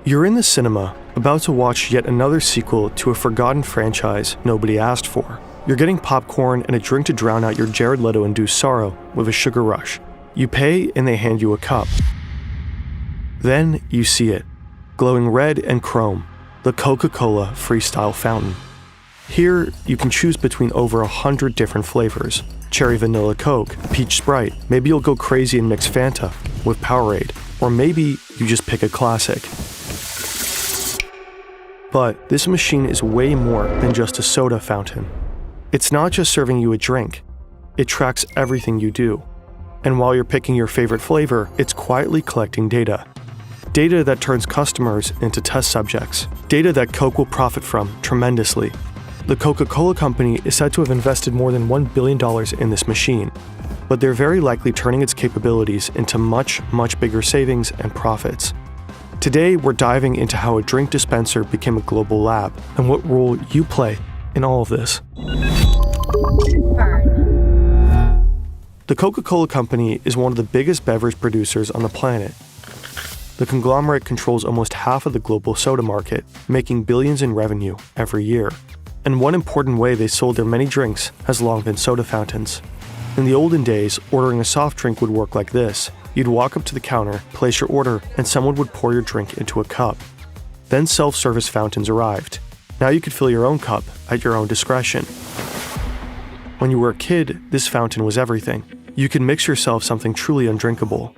You're in the cinema, about to watch yet another sequel to a forgotten franchise nobody asked for. You're getting popcorn and a drink to drown out your Jared Leto-induced sorrow with a sugar rush. You pay and they hand you a cup. Then you see it, glowing red and chrome, the Coca-Cola Freestyle Fountain. Here, you can choose between over 100 different flavors. Cherry Vanilla Coke, Peach Sprite, maybe you'll go crazy and mix Fanta with Powerade, or maybe you just pick a classic. But this machine is way more than just a soda fountain. It's not just serving you a drink, it tracks everything you do. And while you're picking your favorite flavor, it's quietly collecting data. Data that turns customers into test subjects. Data that Coke will profit from tremendously. The Coca-Cola company is said to have invested more than $1 billion in this machine, but they're very likely turning its capabilities into much, much bigger savings and profits. Today, we're diving into how a drink dispenser became a global lab and what role you play in all of this. The Coca-Cola company is one of the biggest beverage producers on the planet. The conglomerate controls almost half of the global soda market, making billions in revenue every year. And one important way they sold their many drinks has long been soda fountains. In the olden days, ordering a soft drink would work like this. You'd walk up to the counter, place your order, and someone would pour your drink into a cup. Then self-service fountains arrived. Now you could fill your own cup at your own discretion. When you were a kid, this fountain was everything. You could mix yourself something truly undrinkable.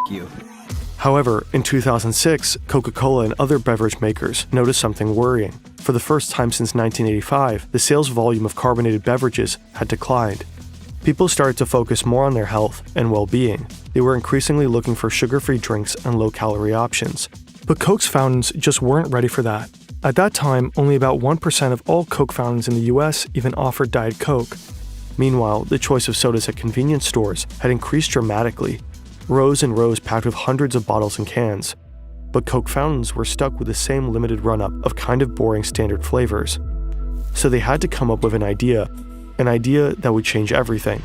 You. However, in 2006, Coca-Cola and other beverage makers noticed something worrying. For the first time since 1985, the sales volume of carbonated beverages had declined. People started to focus more on their health and well-being. They were increasingly looking for sugar-free drinks and low-calorie options. But Coke's fountains just weren't ready for that. At that time, only about 1% of all Coke fountains in the US even offered Diet Coke. Meanwhile, the choice of sodas at convenience stores had increased dramatically. Rows and rows packed with hundreds of bottles and cans. But Coke fountains were stuck with the same limited run-up of kind of boring standard flavors. So they had to come up with an idea that would change everything.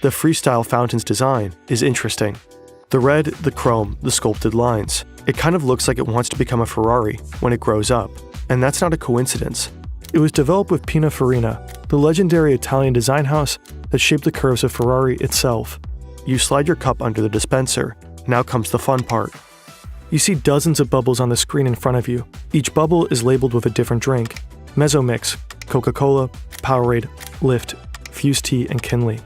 The Freestyle Fountain's design is interesting. The red, the chrome, the sculpted lines. It kind of looks like it wants to become a Ferrari when it grows up. And that's not a coincidence. It was developed with Pininfarina, the legendary Italian design house that shaped the curves of Ferrari itself. You slide your cup under the dispenser. Now comes the fun part. You see dozens of bubbles on the screen in front of you. Each bubble is labeled with a different drink. Mezzomix, Coca-Cola, Powerade, Lift, Fused Tea, and Kinley.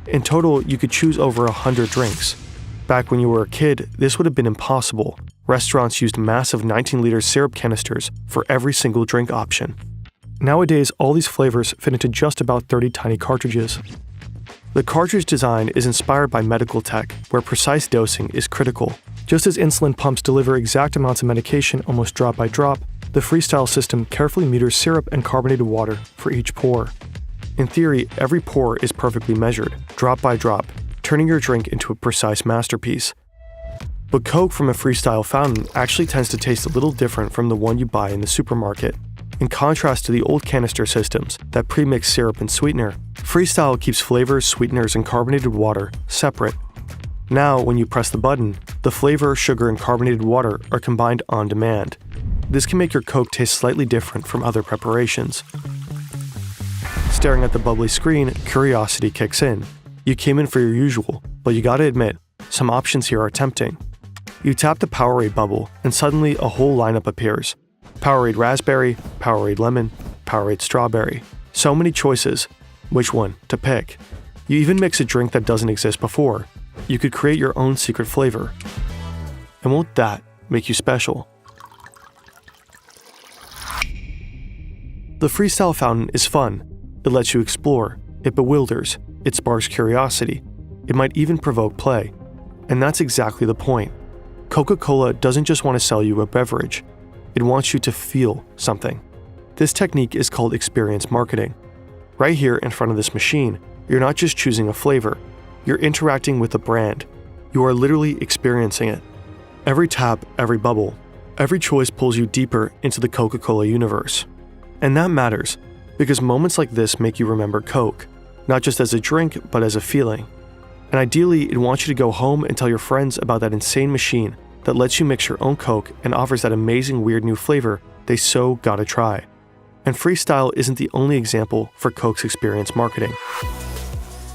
In total, you could choose over 100 drinks. Back when you were a kid, this would have been impossible. Restaurants used massive 19-liter syrup canisters for every single drink option. Nowadays, all these flavors fit into just about 30 tiny cartridges. The cartridge design is inspired by medical tech, where precise dosing is critical. Just as insulin pumps deliver exact amounts of medication almost drop by drop, the Freestyle system carefully meters syrup and carbonated water for each pour. In theory, every pour is perfectly measured, drop by drop, turning your drink into a precise masterpiece. But Coke from a Freestyle fountain actually tends to taste a little different from the one you buy in the supermarket. In contrast to the old canister systems that pre-mix syrup and sweetener, Freestyle keeps flavors, sweeteners, and carbonated water separate. Now, when you press the button, the flavor, sugar, and carbonated water are combined on demand. This can make your Coke taste slightly different from other preparations. Staring at the bubbly screen, curiosity kicks in. You came in for your usual, but you gotta admit, some options here are tempting. You tap the Powerade bubble, and suddenly a whole lineup appears. Powerade Raspberry, Powerade Lemon, Powerade Strawberry. So many choices. Which one to pick? You even mix a drink that doesn't exist before. You could create your own secret flavor. And won't that make you special? The Freestyle Fountain is fun. It lets you explore. It bewilders. It sparks curiosity. It might even provoke play. And that's exactly the point. Coca-Cola doesn't just want to sell you a beverage. It wants you to feel something. This technique is called experience marketing. Right here in front of this machine, you're not just choosing a flavor, you're interacting with the brand. You are literally experiencing it. Every tap, every bubble, every choice pulls you deeper into the Coca-Cola universe. And that matters, because moments like this make you remember Coke, not just as a drink, but as a feeling. And ideally, it wants you to go home and tell your friends about that insane machine that lets you mix your own Coke and offers that amazing weird new flavor they so gotta try. And Freestyle isn't the only example for Coke's experience marketing.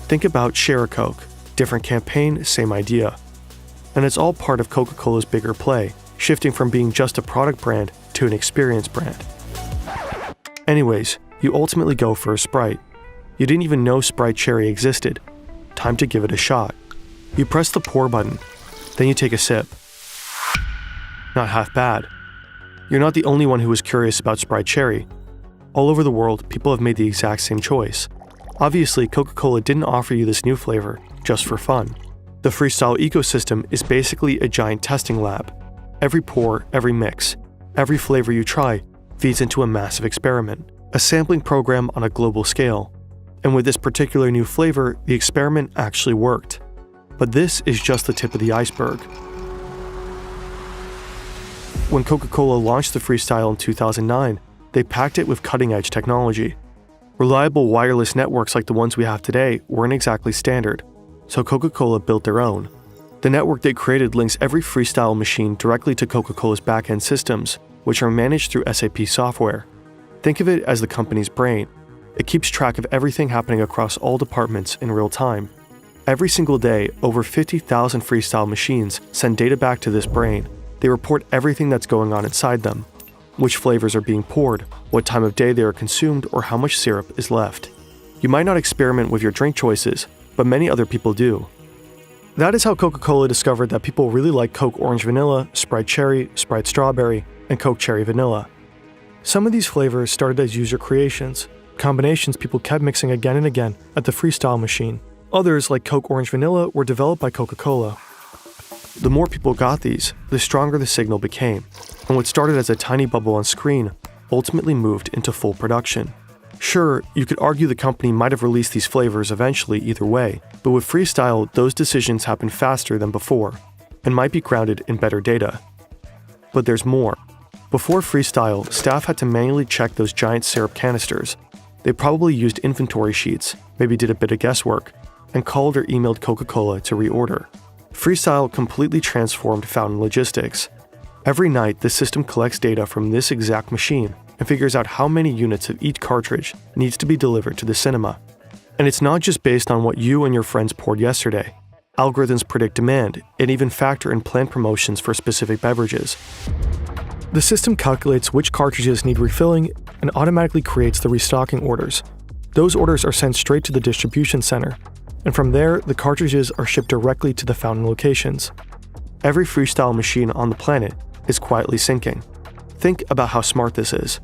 Think about Share a Coke. Different campaign, same idea. And it's all part of Coca-Cola's bigger play, shifting from being just a product brand to an experience brand. Anyways, you ultimately go for a Sprite. You didn't even know Sprite Cherry existed. Time to give it a shot. You press the pour button, then you take a sip. Not half bad. You're not the only one who was curious about Sprite Cherry. All over the world, people have made the exact same choice. Obviously, Coca-Cola didn't offer you this new flavor just for fun. The Freestyle ecosystem is basically a giant testing lab. Every pour, every mix, every flavor you try feeds into a massive experiment, a sampling program on a global scale. And with this particular new flavor, the experiment actually worked. But this is just the tip of the iceberg. When Coca-Cola launched the Freestyle in 2009, they packed it with cutting-edge technology. Reliable wireless networks like the ones we have today weren't exactly standard, so Coca-Cola built their own. The network they created links every Freestyle machine directly to Coca-Cola's back-end systems, which are managed through SAP software. Think of it as the company's brain. It keeps track of everything happening across all departments in real time. Every single day, over 50,000 Freestyle machines send data back to this brain. They report everything that's going on inside them. Which flavors are being poured, what time of day they are consumed, or how much syrup is left. You might not experiment with your drink choices, but many other people do. That is how Coca-Cola discovered that people really like Coke Orange Vanilla, Sprite Cherry, Sprite Strawberry, and Coke Cherry Vanilla. Some of these flavors started as user creations, combinations people kept mixing again and again at the Freestyle machine. Others, like Coke Orange Vanilla, were developed by Coca-Cola. The more people got these, the stronger the signal became, and what started as a tiny bubble on screen ultimately moved into full production. Sure, you could argue the company might have released these flavors eventually either way, but with Freestyle, those decisions happen faster than before, and might be grounded in better data. But there's more. Before Freestyle, staff had to manually check those giant syrup canisters. They probably used inventory sheets, maybe did a bit of guesswork, and called or emailed Coca-Cola to reorder. Freestyle completely transformed fountain logistics. Every night, the system collects data from this exact machine and figures out how many units of each cartridge needs to be delivered to the cinema. And it's not just based on what you and your friends poured yesterday. Algorithms predict demand and even factor in planned promotions for specific beverages. The system calculates which cartridges need refilling and automatically creates the restocking orders. Those orders are sent straight to the distribution center, and from there, the cartridges are shipped directly to the fountain locations. Every Freestyle machine on the planet is quietly syncing. Think about how smart this is.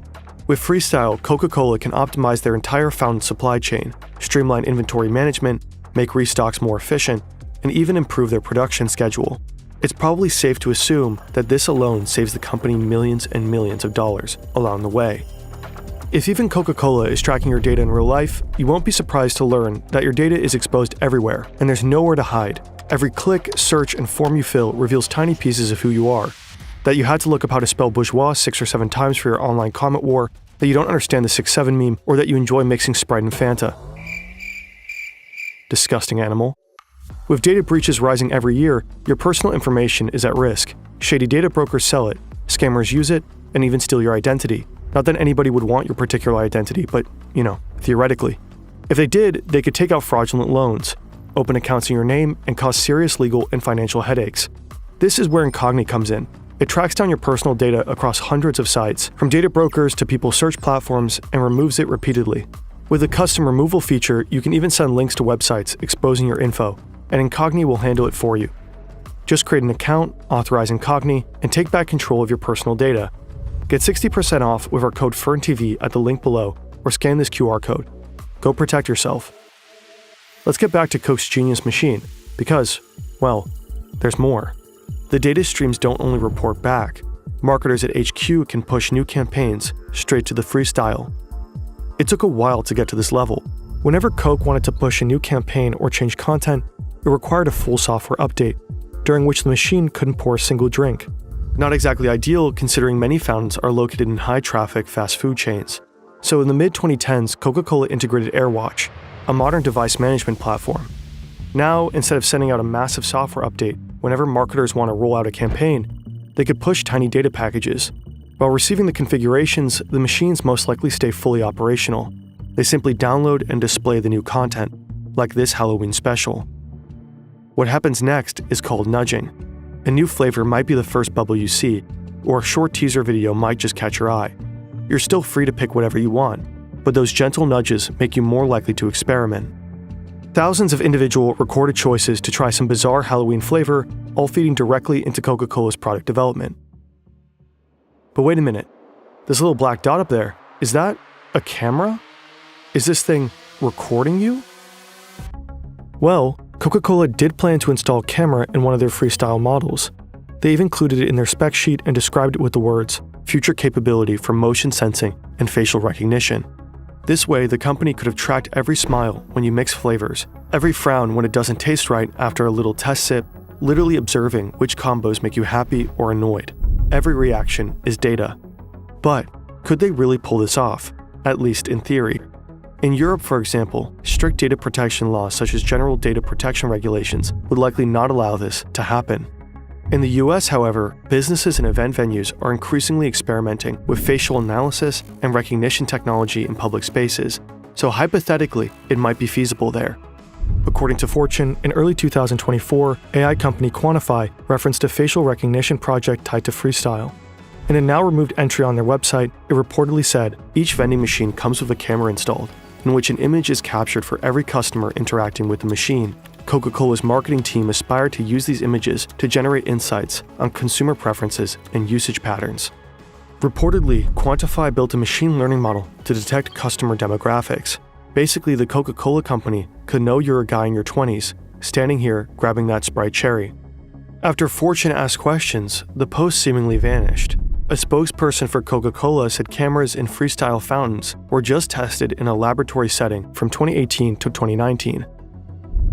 With Freestyle, Coca-Cola can optimize their entire fountain supply chain, streamline inventory management, make restocks more efficient, and even improve their production schedule. It's probably safe to assume that this alone saves the company millions and millions of dollars along the way. If even Coca-Cola is tracking your data in real life, you won't be surprised to learn that your data is exposed everywhere, and there's nowhere to hide. Every click, search, and form you fill reveals tiny pieces of who you are. That you had to look up how to spell bourgeois 6 or 7 times for your online comment war, that you don't understand the 6-7 meme, or that you enjoy mixing Sprite and Fanta. Disgusting animal. With data breaches rising every year, your personal information is at risk. Shady data brokers sell it, scammers use it, and even steal your identity. Not that anybody would want your particular identity, but, theoretically. If they did, they could take out fraudulent loans, open accounts in your name, and cause serious legal and financial headaches. This is where Incogni comes in. It tracks down your personal data across hundreds of sites, from data brokers to people search platforms, and removes it repeatedly. With the custom removal feature, you can even send links to websites exposing your info, and Incogni will handle it for you. Just create an account, authorize Incogni, and take back control of your personal data. Get 60% off with our code FERNTV at the link below, or scan this QR code. Go protect yourself. Let's get back to Coke's genius machine, because, well, there's more. The data streams don't only report back. Marketers at HQ can push new campaigns straight to the Freestyle. It took a while to get to this level. Whenever Coke wanted to push a new campaign or change content, it required a full software update, during which the machine couldn't pour a single drink. Not exactly ideal, considering many fountains are located in high-traffic fast food chains. So in the mid-2010s, Coca-Cola integrated AirWatch, a modern device management platform. Now, instead of sending out a massive software update whenever marketers want to roll out a campaign, they could push tiny data packages. While receiving the configurations, the machines most likely stay fully operational. They simply download and display the new content, like this Halloween special. What happens next is called nudging. A new flavor might be the first bubble you see, or a short teaser video might just catch your eye. You're still free to pick whatever you want, but those gentle nudges make you more likely to experiment. Thousands of individual recorded choices to try some bizarre Halloween flavor, all feeding directly into Coca-Cola's product development. But wait a minute, this little black dot up there, is that a camera? Is this thing recording you? Well, Coca-Cola did plan to install a camera in one of their Freestyle models. They even included it in their spec sheet and described it with the words, future capability for motion sensing and facial recognition. This way, the company could have tracked every smile when you mix flavors, every frown when it doesn't taste right after a little test sip, literally observing which combos make you happy or annoyed. Every reaction is data. But could they really pull this off? At least in theory. In Europe, for example, strict data protection laws such as general data protection regulations would likely not allow this to happen. In the US, however, businesses and event venues are increasingly experimenting with facial analysis and recognition technology in public spaces, so hypothetically, it might be feasible there. According to Fortune, in early 2024, AI company Quantify referenced a facial recognition project tied to Freestyle. In a now-removed entry on their website, it reportedly said, each vending machine comes with a camera installed, in which an image is captured for every customer interacting with the machine. Coca-Cola's marketing team aspired to use these images to generate insights on consumer preferences and usage patterns. Reportedly, Quantify built a machine learning model to detect customer demographics. Basically, the Coca-Cola company could know you're a guy in your 20s, standing here grabbing that Sprite cherry. After Fortune asked questions, the post seemingly vanished. A spokesperson for Coca-Cola said cameras in Freestyle fountains were just tested in a laboratory setting from 2018 to 2019.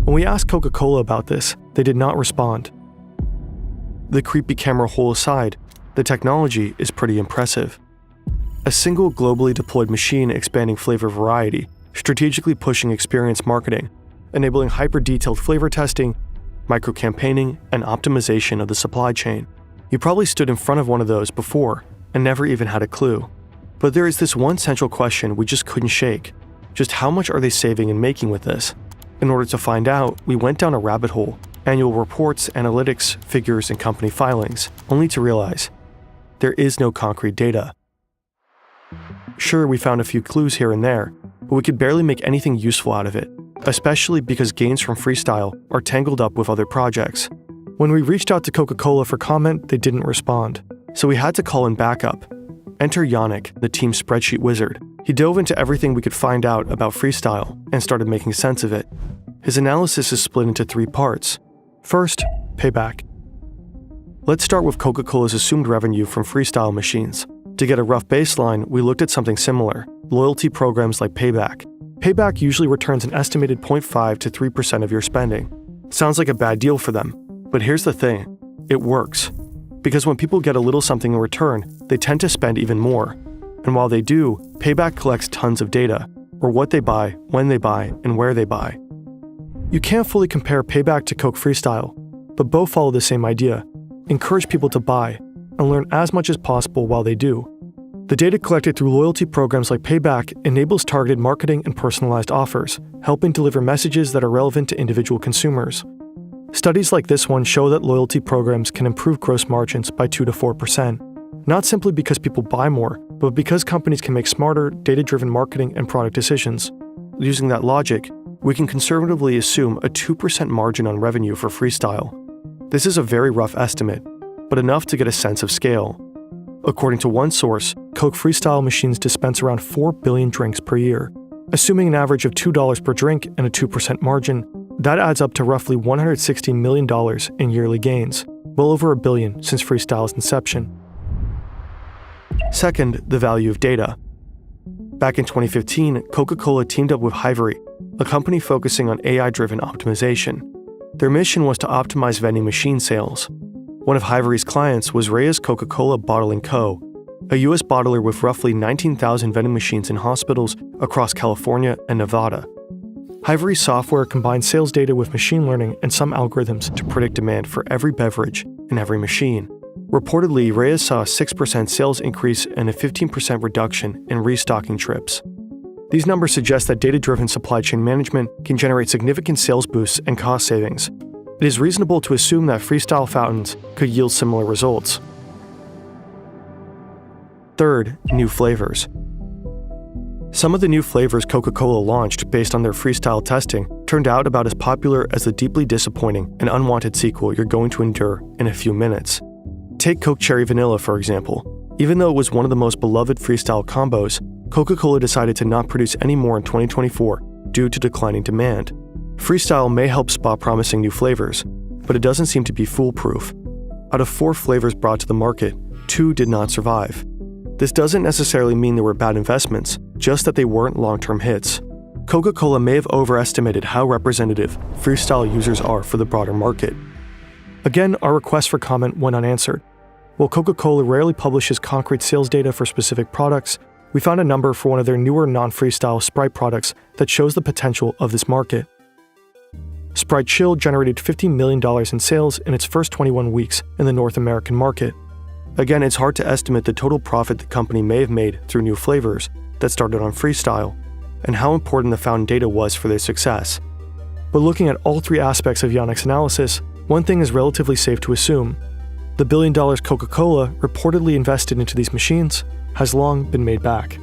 When we asked Coca-Cola about this, they did not respond. The creepy camera hole aside, the technology is pretty impressive. A single globally deployed machine expanding flavor variety, strategically pushing experience marketing, enabling hyper-detailed flavor testing, micro-campaigning, and optimization of the supply chain. You probably stood in front of one of those before and never even had a clue. But there is this one central question we just couldn't shake. Just how much are they saving and making with this? In order to find out, we went down a rabbit hole, annual reports, analytics, figures, and company filings, only to realize there is no concrete data. Sure, we found a few clues here and there, but we could barely make anything useful out of it, especially because gains from Freestyle are tangled up with other projects. When we reached out to Coca-Cola for comment, they didn't respond, so we had to call in backup. Enter Yannick, the team's spreadsheet wizard. He dove into everything we could find out about Freestyle and started making sense of it. His analysis is split into 3 parts. First, payback. Let's start with Coca-Cola's assumed revenue from Freestyle machines. To get a rough baseline, we looked at something similar, loyalty programs like Payback. Payback usually returns an estimated 0.5 to 3% of your spending. Sounds like a bad deal for them, but here's the thing, it works. Because when people get a little something in return, they tend to spend even more. And while they do, Payback collects tons of data, or what they buy, when they buy, and where they buy. You can't fully compare Payback to Coke Freestyle, but both follow the same idea. Encourage people to buy, and learn as much as possible while they do. The data collected through loyalty programs like Payback enables targeted marketing and personalized offers, helping deliver messages that are relevant to individual consumers. Studies like this one show that loyalty programs can improve gross margins by 2 to 4%, not simply because people buy more, but because companies can make smarter, data-driven marketing and product decisions. Using that logic, we can conservatively assume a 2% margin on revenue for Freestyle. This is a very rough estimate, but enough to get a sense of scale. According to one source, Coke Freestyle machines dispense around 4 billion drinks per year. Assuming an average of $2 per drink and a 2% margin, that adds up to roughly $160 million in yearly gains, well over $1 billion since Freestyle's inception. Second, the value of data. Back in 2015, Coca-Cola teamed up with Hivery, a company focusing on AI-driven optimization. Their mission was to optimize vending machine sales. One of Hivery's clients was Reyes Coca-Cola Bottling Co., a U.S. bottler with roughly 19,000 vending machines in hospitals across California and Nevada. Hivory's software combines sales data with machine learning and some algorithms to predict demand for every beverage in every machine. Reportedly, Reyes saw a 6% sales increase and a 15% reduction in restocking trips. These numbers suggest that data-driven supply chain management can generate significant sales boosts and cost savings. It is reasonable to assume that freestyle fountains could yield similar results. Third, new flavors. Some of the new flavors Coca-Cola launched based on their freestyle testing turned out about as popular as the deeply disappointing and unwanted sequel you're going to endure in a few minutes. Take Coke Cherry Vanilla, for example. Even though it was one of the most beloved freestyle combos, Coca-Cola decided to not produce any more in 2024 due to declining demand. Freestyle may help spot promising new flavors, but it doesn't seem to be foolproof. Out of 4 flavors brought to the market, 2 did not survive. This doesn't necessarily mean they were bad investments, just that they weren't long-term hits. Coca-Cola may have overestimated how representative freestyle users are for the broader market. Again, our request for comment went unanswered. While Coca-Cola rarely publishes concrete sales data for specific products, we found a number for one of their newer non-freestyle Sprite products that shows the potential of this market. Sprite Chill generated $50 million in sales in its first 21 weeks in the North American market. Again, it's hard to estimate the total profit the company may have made through new flavors that started on freestyle, and how important the fountain data was for their success. But looking at all 3 aspects of Yannick's analysis, one thing is relatively safe to assume. The $1 billion Coca-Cola reportedly invested into these machines has long been made back.